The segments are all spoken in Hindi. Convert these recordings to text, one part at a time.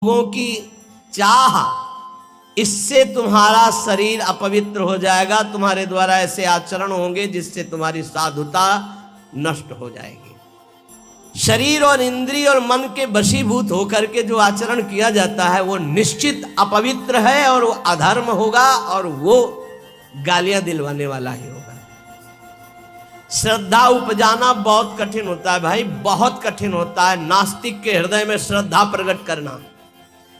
लोगों की चाह, इससे तुम्हारा शरीर अपवित्र हो जाएगा। तुम्हारे द्वारा ऐसे आचरण होंगे जिससे तुम्हारी साधुता नष्ट हो जाएगी। शरीर और इंद्रिय और मन के वशीभूत होकर के जो आचरण किया जाता है वो निश्चित अपवित्र है और वो अधर्म होगा और वो गालियां दिलवाने वाला ही होगा। श्रद्धा उपजाना बहुत कठिन होता है भाई, बहुत कठिन होता है। नास्तिक के हृदय में श्रद्धा प्रकट करना,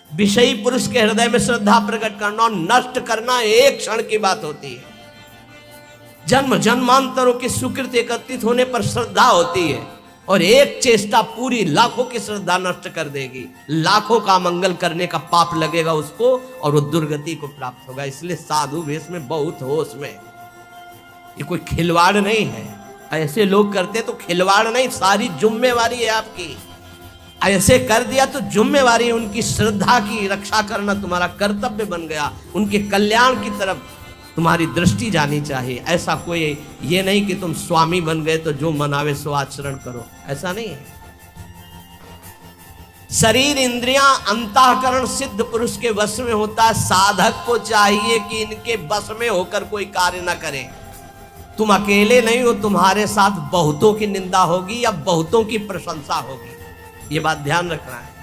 विषयी पुरुष के हृदय में श्रद्धा प्रकट करना और नष्ट करना एक क्षण की बात होती है। जन्म जन्मांतरों की सुकृत एकत्रित होने पर श्रद्धा होती है और एक चेष्टा पूरी लाखों की श्रद्धा नष्ट कर देगी। लाखों का मंगल करने का पाप लगेगा उसको और वो दुर्गति को प्राप्त होगा। इसलिए साधु वेश में बहुत होश में, ये कोई खिलवाड़ नहीं है। ऐसे लोग करते तो खिलवाड़ नहीं, सारी जिम्मेवारी है आपकी। ऐसे कर दिया तो जिम्मेवारी, उनकी श्रद्धा की रक्षा करना तुम्हारा कर्तव्य बन गया। उनके कल्याण की तरफ तुम्हारी दृष्टि जानी चाहिए। ऐसा कोई ये नहीं कि तुम स्वामी बन गए तो जो मनावे सो आचरण करो, ऐसा नहीं है। शरीर इंद्रियां अंतःकरण सिद्ध पुरुष के वश में होता है। साधक को चाहिए कि इनके वश में होकर कोई कार्य न करे। तुम अकेले नहीं हो, तुम्हारे साथ बहुतों की निंदा होगी या बहुतों की प्रशंसा होगी, ये बात ध्यान रखना है।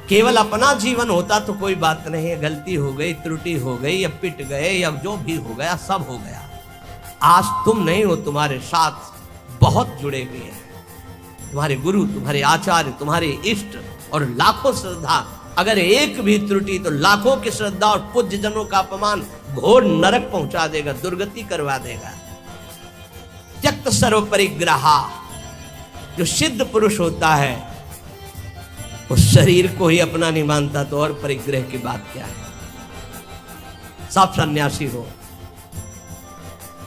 केवल अपना जीवन होता तो कोई बात नहीं है, गलती हो गई, त्रुटि हो गई या पिट गए या जो भी हो गया सब हो गया। आज तुम नहीं हो, तुम्हारे साथ बहुत जुड़े हुए हैं, तुम्हारे गुरु, तुम्हारे आचार्य, तुम्हारे इष्ट और लाखों श्रद्धा। अगर एक भी त्रुटि तो लाखों की श्रद्धा और पूज्य जनों का अपमान घोर नरक पहुंचा देगा, दुर्गति करवा देगा। त्यक्त सर्व परिग्रहा, जो सिद्ध पुरुष होता है वो शरीर को ही अपना नहीं मानता तो और परिग्रह की बात क्या है। सब सन्यासी हो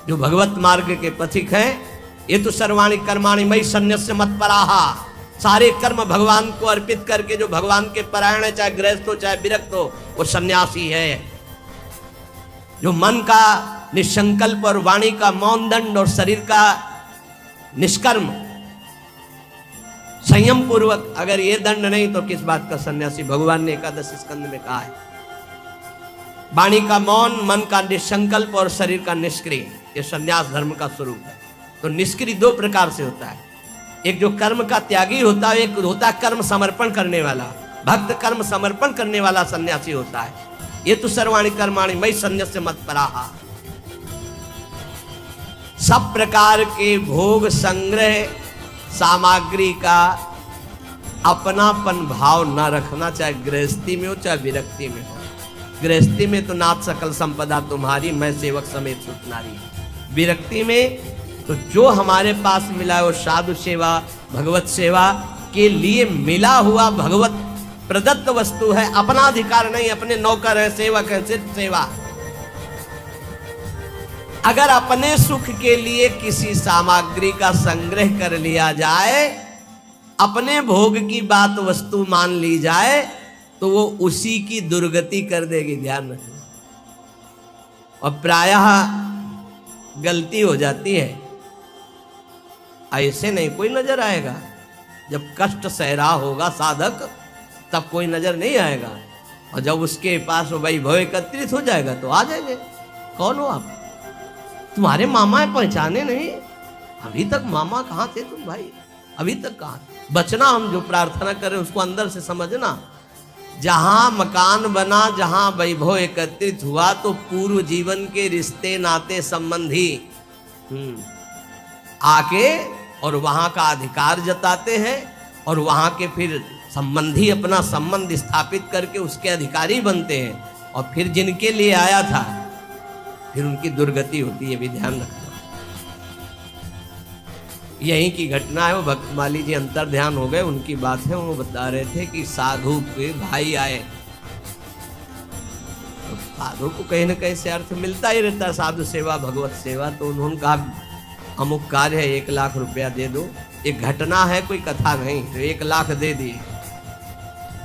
जो भगवत मार्ग के पथिक हैं, ये तो सर्वाणि कर्माणि मयि सन्न्यस्य मत्पराहा, सारे कर्म भगवान को अर्पित करके जो भगवान के परायण है, चाहे गृहस्थ हो चाहे विरक्त हो, वो सन्यासी है। जो मन का निसंकल्प और वाणी का मौन दंड और शरीर का निष्कर्म संयम पूर्वक, अगर ये दंड नहीं तो किस बात का सन्यासी। भगवान ने एकादश स्कंद में कहा है, वाणी का मौन, मन का निसंकल्प और शरीर का निष्क्रिय, ये सन्यास धर्म का स्वरूप है। तो निष्क्रिय दो प्रकार से होता है, एक जो कर्म का त्यागी होता है, एक होता है कर्म समर्पण करने वाला। भक्त कर्म समर्पण करने वाला सन्यासी होता है। ये तो सर्वाणि कर्माणि मयि सन्न्यस्य मत्पराहा, सब प्रकार के भोग संग्रह सामग्री का अपनापन भाव न रखना, चाहे गृहस्थी में हो चाहे विरक्ति में हो। गृहस्थी में तो नाथ सकल संपदा तुम्हारी, मैं सेवक समेत सुत नारी। विरक्ति में तो जो हमारे पास मिला है वो साधु सेवा, भगवत सेवा के लिए मिला हुआ भगवत प्रदत्त वस्तु है, अपना अधिकार नहीं। अपने नौकर है, सेवक है, सिर्फ सेवा। अगर अपने सुख के लिए किसी सामग्री का संग्रह कर लिया जाए, अपने भोग की बात वस्तु मान ली जाए, तो वो उसी की दुर्गति कर देगी, ध्यान रखना। और प्रायः गलती हो जाती है, ऐसे नहीं कोई नजर आएगा। जब कष्ट सह रहा होगा साधक तब कोई नजर नहीं आएगा, और जब उसके पास वैभव एकत्रित हो जाएगा तो आ जाएंगे। कौन हो आप? तुम्हारे मामा पहचाने नहीं? अभी तक मामा कहाँ थे तुम भाई? अभी तक कहाँ? बचना, हम जो प्रार्थना करें उसको अंदर से समझना। जहां मकान बना, जहां वैभव एकत्रित हुआ, तो पूर्व जीवन के रिश्ते नाते संबंधी आके और वहां का अधिकार जताते हैं, और वहां के फिर संबंधी अपना संबंध स्थापित करके उसके अधिकारी बनते हैं, और फिर जिनके लिए आया था फिर उनकी दुर्गति होती है, भी ध्यान रखना। यहीं की घटना है, वो भक्तमाली जी अंतर ध्यान हो गए, उनकी बात है। वो बता रहे थे कि साधु के भाई आए, तो साधु को कहीं न कहीं से अर्थ मिलता ही रहता है, साधु सेवा, भगवत सेवा। तो उन्होंने कहा अमुक कार्य है, 1 लाख रुपया दे दो। एक घटना है, कोई कथा नहीं, तो 1 लाख दे दिए।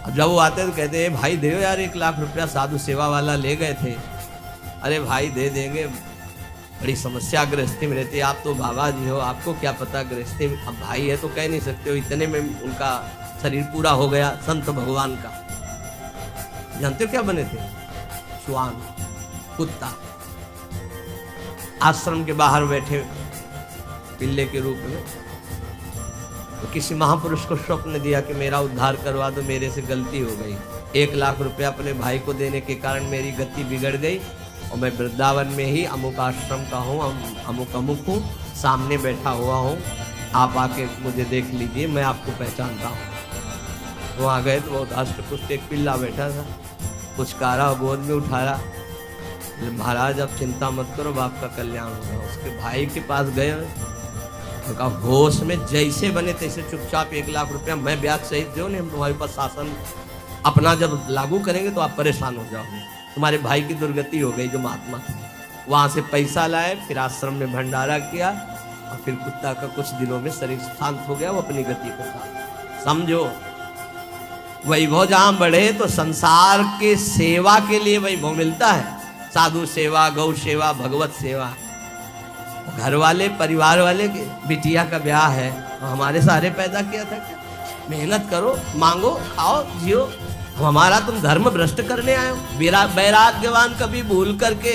अब जब वो आते तो कहते हैं भाई दे यार 1 लाख रुपया, साधु सेवा वाला ले गए थे। अरे भाई दे देंगे, बड़ी समस्या गृहस्थी में रहती है, आप तो बाबा जी हो, आपको क्या पता गृहस्थी में। अब भाई है तो कह नहीं सकते हो, इतने में उनका शरीर पूरा हो गया संत भगवान का। जानते हो क्या बने थे? श्वान, कुत्ता। आश्रम के बाहर बैठे पिल्ले के रूप में। तो किसी महापुरुष को स्वप्न दिया कि मेरा उद्धार करवा दो, मेरे से गलती हो गई, 1 लाख रुपया अपने भाई को देने के कारण मेरी गति बिगड़ गई और मैं वृंदावन में ही अमुक आश्रम का हूँ, अमुक अमुक हूँ, सामने बैठा हुआ हूँ, आप आके मुझे देख लीजिए, मैं आपको पहचानता हूँ। वहाँ गए तो बहुत हष्ट-पुष्ट एक पिल्ला बैठा था, कुछ कारा गोद में उठाया, महाराज आप चिंता मत करो, बाप का कल्याण होगा। उसके भाई के पास गए, तो कहा होश में जैसे बने तैसे चुपचाप 1 लाख रुपया मैं ब्याज सहित दो, नहीं हम तुम्हारे पास शासन अपना जब लागू करेंगे तो आप परेशान हो जाओगे, तुम्हारे भाई की दुर्गति हो गई जो महात्मा थे। वहाँ से पैसा लाए, फिर आश्रम में भंडारा किया और फिर कुत्ता का कुछ दिनों में शरीर शांत हो गया, वो अपनी गति को था। समझो, वैभव जहाँ बढ़े तो संसार के सेवा के लिए वैभव मिलता है, साधु सेवा, गौ सेवा, भगवत सेवा। घर वाले परिवार वाले के बिटिया का ब्याह है, हमारे सारे पैदा किया था क्या? मेहनत करो, मांगो, खाओ, जियो। हमारा तुम धर्म भ्रष्ट करने आए हो। वैराग्यवान कभी भूल करके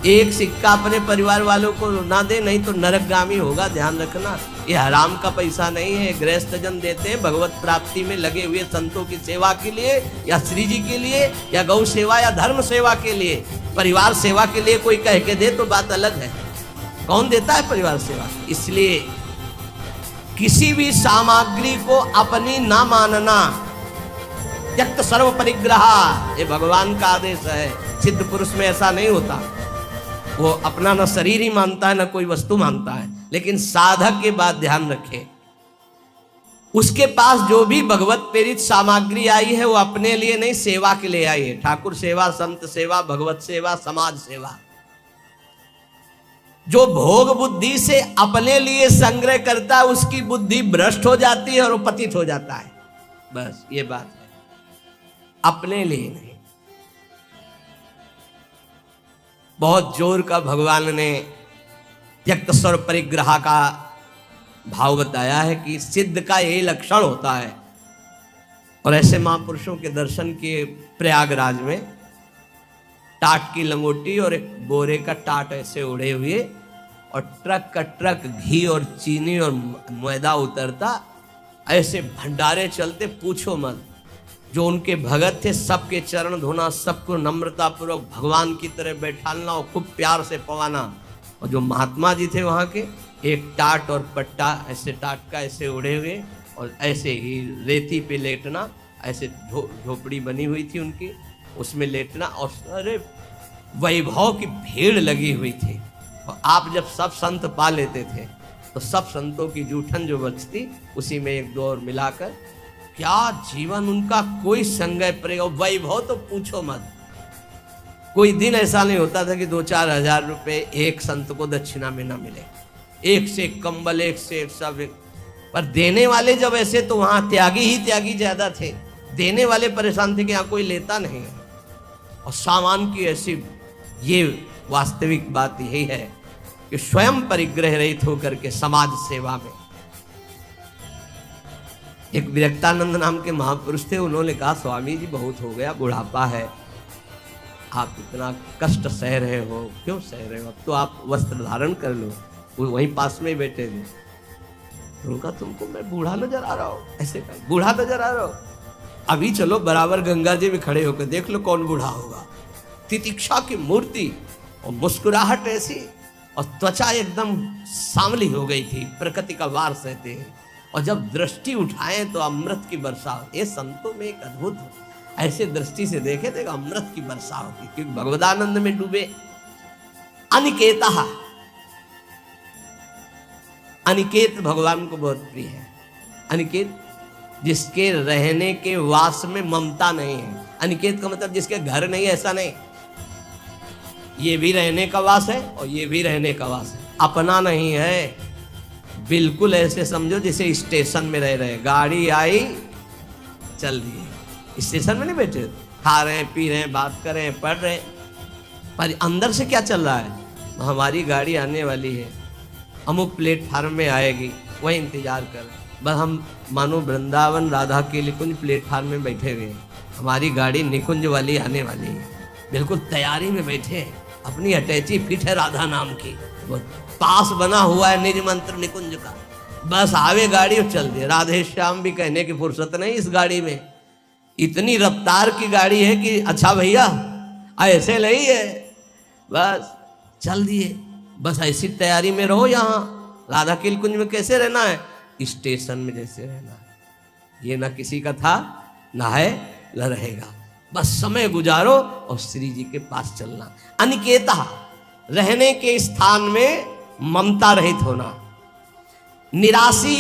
एक सिक्का अपने परिवार वालों को ना दे, नहीं तो नरकगामी होगा, ध्यान रखना। ये हराम का पैसा नहीं है, गृहस्थ जन देते हैं भगवत प्राप्ति में लगे हुए संतों की सेवा के लिए, या श्री जी के लिए, या गौ सेवा या धर्म सेवा के लिए। परिवार सेवा के लिए कोई कह के दे तो बात अलग है, कौन देता है परिवार सेवा? इसलिए किसी भी सामग्री को अपनी ना मानना, त्यक्त सर्व परिग्रह, ये भगवान का आदेश है। सिद्ध पुरुष में ऐसा नहीं होता, वो अपना न शरीर ही मानता है न कोई वस्तु मानता है। लेकिन साधक के बाद ध्यान रखे, उसके पास जो भी भगवत प्रेरित सामग्री आई है वो अपने लिए नहीं, सेवा के लिए आई है। ठाकुर सेवा, संत सेवा, भगवत सेवा, समाज सेवा। जो भोग बुद्धि से अपने लिए संग्रह करता है उसकी बुद्धि भ्रष्ट हो जाती है और वो पतित हो जाता है। बस ये बात है, अपने लिए नहीं। बहुत जोर का भगवान ने त्यक्त स्वर परिग्रह का भाव बताया है कि सिद्ध का यही लक्षण होता है। और ऐसे महापुरुषों के दर्शन किए प्रयागराज में, टाट की लंगोटी और एक बोरे का टाट ऐसे उड़े हुए और ट्रक का ट्रक घी और चीनी और मैदा उतरता, ऐसे भंडारे चलते, पूछो मत। जो उनके भगत थे सबके चरण धोना, सबको नम्रता पूर्वक भगवान की तरह बैठाना और खूब प्यार से पवाना। और जो महात्मा जी थे वहाँ के, एक टाट और पट्टा ऐसे टाट का ऐसे उड़े हुए और ऐसे ही रेती पे लेटना, ऐसे झोपड़ी बनी हुई थी उनकी, उसमें लेटना। और अरे वैभव की भीड़ लगी हुई थी। और आप जब सब संत पा लेते थे तो सब संतों की जूठन जो बचती उसी में एक दो और मिलाकर, क्या जीवन उनका, कोई संगय प्रयोग, वैभव तो पूछो मत। कोई दिन ऐसा नहीं होता था कि 2-4 हजार रुपए एक संत को दक्षिणा में ना मिले। एक से एक कंबल, एक से एक सब एक। पर देने वाले जब ऐसे, तो वहां त्यागी ही त्यागी ज्यादा थे। देने वाले परेशान थे कि यहाँ कोई लेता नहीं है। और सामान की ऐसी, ये वास्तविक बात यही है कि स्वयं परिग्रह रहित होकर के समाज सेवा में। एक विरक्तानंद नाम के महापुरुष थे, उन्होंने कहा स्वामी जी बहुत हो गया, बुढ़ापा है, आप इतना कष्ट सह रहे हो, क्यों सह रहे हो? अब तो आप वस्त्र धारण कर लो। वो वहीं पास में ही बैठे थे। उनका तुमको मैं बूढ़ा नजर आ रहा हूँ, ऐसे कहा, बूढ़ा नजर आ रहा हो? अभी चलो बराबर गंगा जी में खड़े होकर देख लो कौन बूढ़ा होगा। तितिक्षा की मूर्ति और मुस्कुराहट ऐसी, और त्वचा एकदम सांवली हो गई थी, प्रकृति का वार सहते हैं। और जब दृष्टि उठाए तो अमृत की वर्षा होती है। संतों में एक अद्भुत, ऐसे दृष्टि से देखे तो अमृत की वर्षा होती, क्योंकि भगवदानंद में डूबे। अनिकेता, अनिकेत भगवान को बहुत प्रिय है। अनिकेत जिसके रहने के वास में ममता नहीं है। अनिकेत का मतलब जिसके घर नहीं, ऐसा नहीं। ये भी रहने का वास है और ये भी रहने का वास है, अपना नहीं है। बिल्कुल ऐसे समझो जैसे स्टेशन में रह रहे, गाड़ी आई चल रही है, स्टेशन में नहीं बैठे, खा रहे हैं, पी रहे हैं, बात कर रहे हैं, पढ़ रहे हैं, पर अंदर से क्या चल रहा है? हमारी गाड़ी आने वाली है, अमुक प्लेटफार्म में आएगी, वही इंतजार कर रहे हैं। बस हम मानो वृंदावन राधा के निकुंज प्लेटफार्म में बैठे हुए हैं, हमारी गाड़ी निकुंज वाली आने वाली है, बिल्कुल तैयारी में बैठे हैं, अपनी अटैची फिट है राधा नाम की, वो पास बना हुआ है निज मंत्र निकुंज का, बस आवे गाड़ी और चल दे। राधे श्याम भी कहने की फुर्सत नहीं इस गाड़ी में, इतनी रफ्तार की गाड़ी है कि अच्छा भैया ऐसे नहीं है, बस चल दिए। बस ऐसी तैयारी में रहो, यहाँ राधा के कुंज में कैसे रहना है, स्टेशन में जैसे रहना है, ये ना किसी का था ना है न रहेगा, बस समय गुजारो और श्री जी के पास चलना। अनिकेता, रहने के स्थान में ममता रहित होना। निराशी,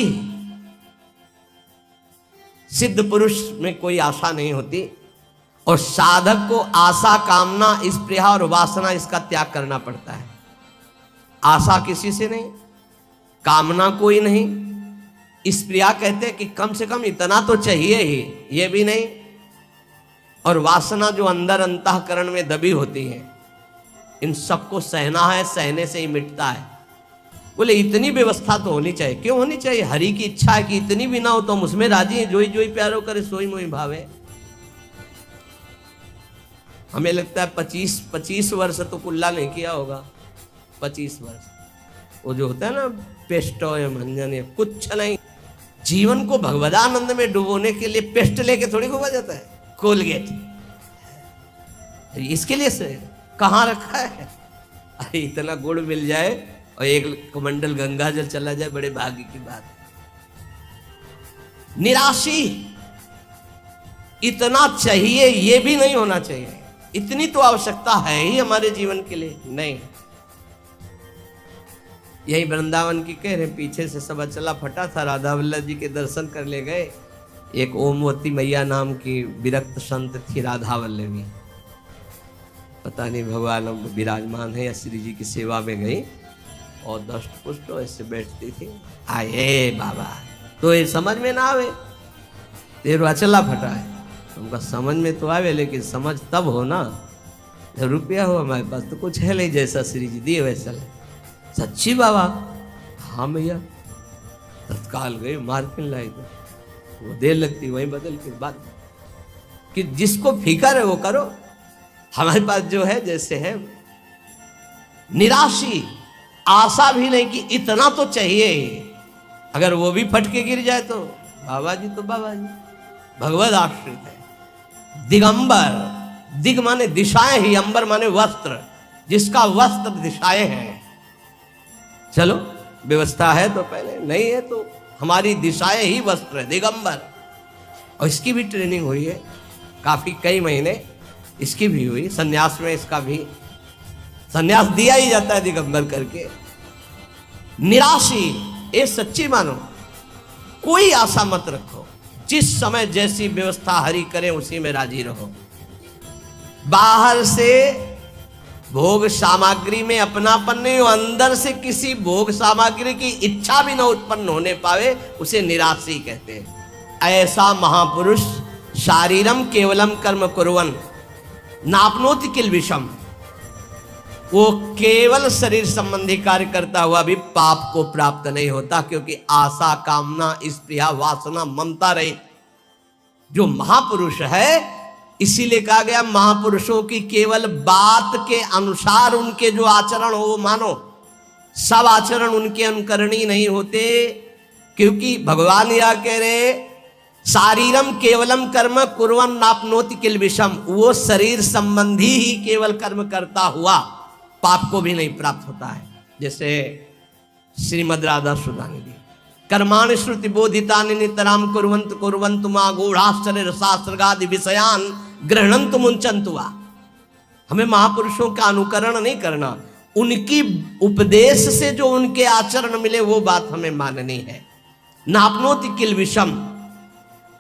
सिद्ध पुरुष में कोई आशा नहीं होती, और साधक को आशा, कामना, स्पृहा और वासना इसका त्याग करना पड़ता है। आशा किसी से नहीं, कामना कोई नहीं, स्पृहा कहते हैं कि कम से कम इतना तो चाहिए ही, ये भी नहीं, और वासना जो अंदर अंतःकरण में दबी होती है, इन सबको सहना है, सहने से ही मिटता है। बोले इतनी व्यवस्था तो होनी चाहिए, क्यों होनी चाहिए, हरि की इच्छा है कि इतनी भी ना हो तो हम उसमें राजी हैं, जोई जोई प्यारो करे सोई मोई भावे। हमें लगता है 25 वर्ष तो कुल्ला नहीं किया होगा, 25 वर्ष, वो जो होता है ना पेस्ट या मंजन या कुछ नहीं, जीवन को भगवदानंद में डुबोने के लिए पेस्ट लेके थोड़ी घुमा जाता है, कोलगेट इसके लिए से कहाँ रखा है। अरे इतना गुड़ मिल जाए और एक कमंडल गंगा जल चला जाए, बड़े भाग्य की बात। निराशी, इतना चाहिए ये भी नहीं होना चाहिए, इतनी तो आवश्यकता है ही हमारे जीवन के लिए, नहीं। यही वृंदावन की कह रहे, पीछे से सब अचला फटा था, राधा वल्लभ जी के दर्शन कर ले गए। एक ओमवती मैया नाम की विरक्त संत थी राधा वल्लभी, पता नहीं भगवान विराजमान है या श्री जी की सेवा में गई, और दष्ट पुष्ट ऐसे बैठती थी। आए बाबा तो ये समझ में ना आवे, तेरा अचला फटा है, उनका समझ में तो आवे, लेकिन समझ तब हो ना जब रुपया हो हमारे पास, तो कुछ है नहीं, जैसा श्री जी दिए वैसा ले। सच्ची बाबा, हाँ भैया, तत्काल गए मार्किन लाई, तो वो देर लगती वहीं बदल के बात, कि जिसको फिकर है वो करो, हमारे पास जो है जैसे है। निराशी, आशा भी नहीं कि इतना तो चाहिए, अगर वो भी फटके गिर जाए तो बाबा जी तो बाबा जी, भगवद आश्रित है। दिगंबर, दिग माने दिशाएं ही, अंबर माने वस्त्र, जिसका वस्त्र दिशाएं हैं। चलो व्यवस्था है तो पहले, नहीं है तो हमारी दिशाएं ही वस्त्र है, दिगंबर। और इसकी भी ट्रेनिंग हुई है काफी, कई महीने इसकी भी हुई, सन्यास में इसका भी सन्यास दिया ही जाता है दिगंबर करके। निराशी, ये सच्ची मानो, कोई आशा मत रखो, जिस समय जैसी व्यवस्था हरि करे उसी में राजी रहो। बाहर से भोग सामग्री में अपनापन नहीं हो, अंदर से किसी भोग सामग्री की इच्छा भी न उत्पन्न होने पावे, उसे निराशी कहते हैं। ऐसा महापुरुष शारीरम केवलम कर्म कुर्वन् नाप्नोति किल विषम, वो केवल शरीर संबंधी कार्य करता हुआ भी पाप को प्राप्त नहीं होता, क्योंकि आशा, कामना, स्पृहा, वासना, ममता रहित जो महापुरुष है, इसीलिए कहा गया महापुरुषों की केवल बात के अनुसार उनके जो आचरण हो वो मानो, सब आचरण उनके अनुकरणीय नहीं होते, क्योंकि भगवान यह कह रहे शारीरम केवलम कर्म कुर्वन् नाप्नोति किल विषम, वो शरीर संबंधी ही केवल कर्म करता हुआ पाप को भी नहीं प्राप्त होता है। जैसे श्रीमद् राधा सुधानिधि, कर्माणि श्रुति बोधितानि नितराम कुर्वन्तु कुर्वन्तु मा गूढ़ाश्चर्य रसास्त्रगादि विषयान् गृह्णन्तु मुञ्चन्तु वा। हमें महापुरुषों का अनुकरण नहीं करना, उनकी उपदेश से जो उनके आचरण मिले वो बात हमें माननी है। नाप्नोति किल विषम,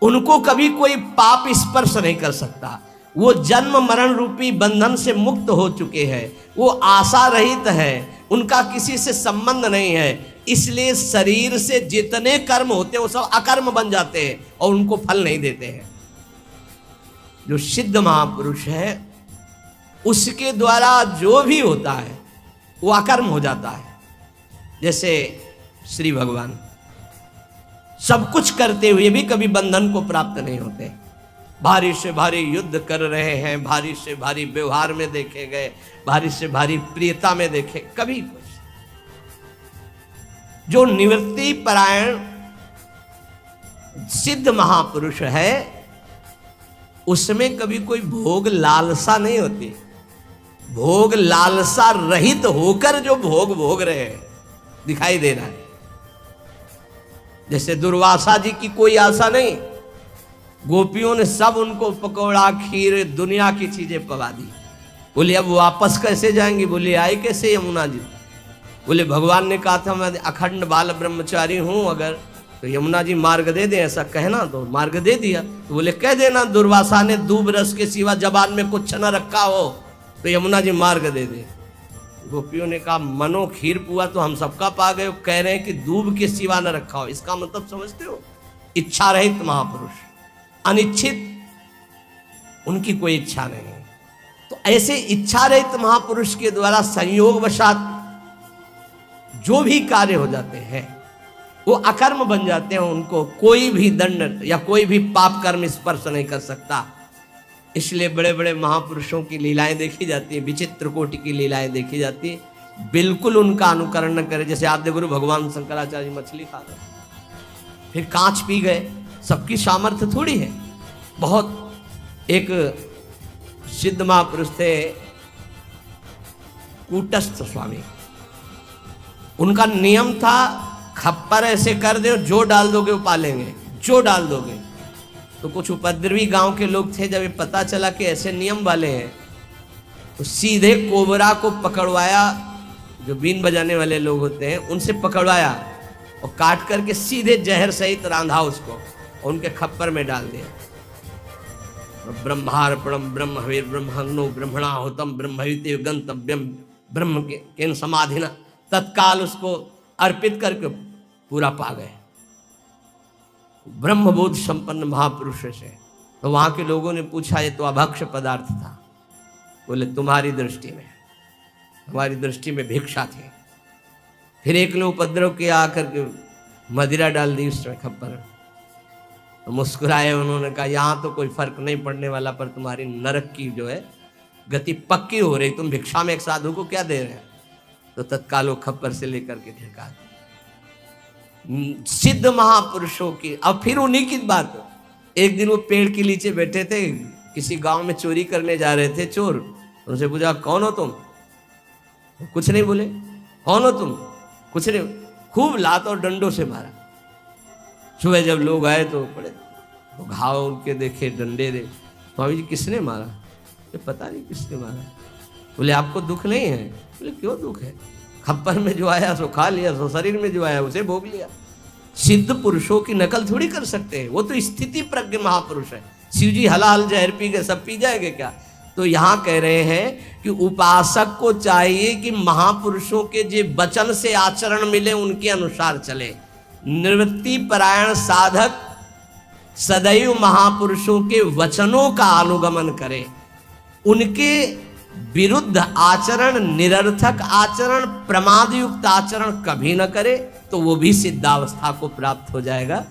उनको कभी कोई पाप स्पर्श नहीं कर सकता, वो जन्म मरण रूपी बंधन से मुक्त हो चुके हैं, वो आशा रहित है, उनका किसी से संबंध नहीं है, इसलिए शरीर से जितने कर्म होते हैं वो सब अकर्म बन जाते हैं और उनको फल नहीं देते हैं। जो सिद्ध महापुरुष है उसके द्वारा जो भी होता है वो अकर्म हो जाता है। जैसे श्री भगवान सब कुछ करते हुए भी कभी बंधन को प्राप्त नहीं होते। भारी से भारी युद्ध कर रहे हैं, भारी से भारी व्यवहार में देखे गए, भारी से भारी प्रियता में देखे, कभी कुछ। जो निवृत्ति परायण सिद्ध महापुरुष है उसमें कभी कोई भोग लालसा नहीं होती। भोग लालसा रहित होकर जो भोग भोग रहे हैं दिखाई दे रहा है। जैसे दुर्वासा जी की कोई आशा नहीं, गोपियों ने सब उनको पकौड़ा खीर दुनिया की चीजें पका दी। बोले अब वापस कैसे जाएंगे? बोले आए कैसे यमुना जी? बोले भगवान ने कहा था मैं अखंड बाल ब्रह्मचारी हूं, अगर तो यमुना जी मार्ग दे दे, ऐसा कहना तो मार्ग दे दिया। तो बोले कह देना दुर्वासा ने दूब रस के सिवा जबान में कुछ न रखा हो तो यमुना जी मार्ग दे दे। गोपियों ने कहा मनो खीर पुआ तो हम सबका पा गए, कह रहे हैं कि दूब के सिवा न रखा हो। इसका मतलब समझते हो? इच्छा रहित महापुरुष, अनिच्छित, उनकी कोई इच्छा नहीं है। तो ऐसे इच्छा रहित महापुरुष के द्वारा संयोग वशात जो भी कार्य हो जाते हैं वो अकर्म बन जाते हैं। उनको कोई भी दंड या कोई भी पाप कर्म स्पर्श नहीं कर सकता। इसलिए बड़े बड़े महापुरुषों की लीलाएं देखी जाती है, विचित्र कोटि की लीलाएं देखी जाती है। बिल्कुल उनका अनुकरण न करे। जैसे आद्य गुरु भगवान शंकराचार्य मछली खा गए, फिर कांच पी गए, सबकी सामर्थ्य थोड़ी है। बहुत एक सिद्ध महापुरुष थे कूटस्थ स्वामी, उनका नियम था खप्पर ऐसे कर दो, जो डाल दोगे वो पालेंगे, जो डाल दोगे। तो कुछ उपद्रवी गांव के लोग थे, जब ये पता चला कि ऐसे नियम वाले हैं तो सीधे कोबरा को पकड़वाया, जो बीन बजाने वाले लोग होते हैं उनसे पकड़वाया और काट करके सीधे जहर सहित रांधा उसको और उनके खप्पर में डाल दिया। ब्रह्मार्पणम ब्रह्म हविर ब्रह्मणो ब्रह्मणाहुतम ब्रह्मयुते गंतव्यम ब्रह्म के समाधिना, तत्काल उसको अर्पित करके पूरा पा गए। ब्रह्मबोध संपन्न महापुरुष से। तो वहां के लोगों ने पूछा ये तो अभक्ष्य पदार्थ था। बोले तुम्हारी दृष्टि में, हमारी दृष्टि में भिक्षा थी। फिर एक ने उपद्रव किया, आकर के मदिरा डाल दी उसमें खप्पर। तो मुस्कुराए, उन्होंने कहा यहाँ तो कोई फर्क नहीं पड़ने वाला, पर तुम्हारी नरक की जो है गति पक्की हो रही। तुम भिक्षा में एक साधु को क्या दे रहे हैं? तो तत्काल वो खप्पर से लेकर के ढका दी। सिद्ध महापुरुषों की। अब फिर उन्हीं की बात, एक दिन वो पेड़ के नीचे बैठे थे, किसी गांव में चोरी करने जा रहे थे चोर। उनसे पूछा कौन हो तुम? कुछ नहीं बोले। कौन हो तुम? कुछ नहीं। खूब लात और डंडों से मारा। सुबह जब लोग आए तो बड़े तो घाव उनके देखे, डंडे दे। स्वामी जी किसने मारा? तो पता नहीं किसने मारा। बोले आपको दुख नहीं है? बोले क्यों दुख है? खप्पर में जो आया सो खा लिया, सो शरीर में जो आया उसे भोग लिया। सिद्ध पुरुषों की नकल थोड़ी कर सकते हैं, वो तो स्थिति प्रज्ञ महापुरुष है। शिव जी हलाल जहर पी गए, सब पी जाएंगे क्या? तो यहाँ कह रहे हैं कि उपासक को चाहिए कि महापुरुषों के जो वचन से आचरण मिले उनके अनुसार चले। निवृत्ति परायण साधक सदैव महापुरुषों के वचनों का अनुगमन करे। उनके विरुद्ध आचरण, निरर्थक आचरण, प्रमादयुक्त आचरण कभी न करे, तो वो भी सिद्धावस्था को प्राप्त हो जाएगा।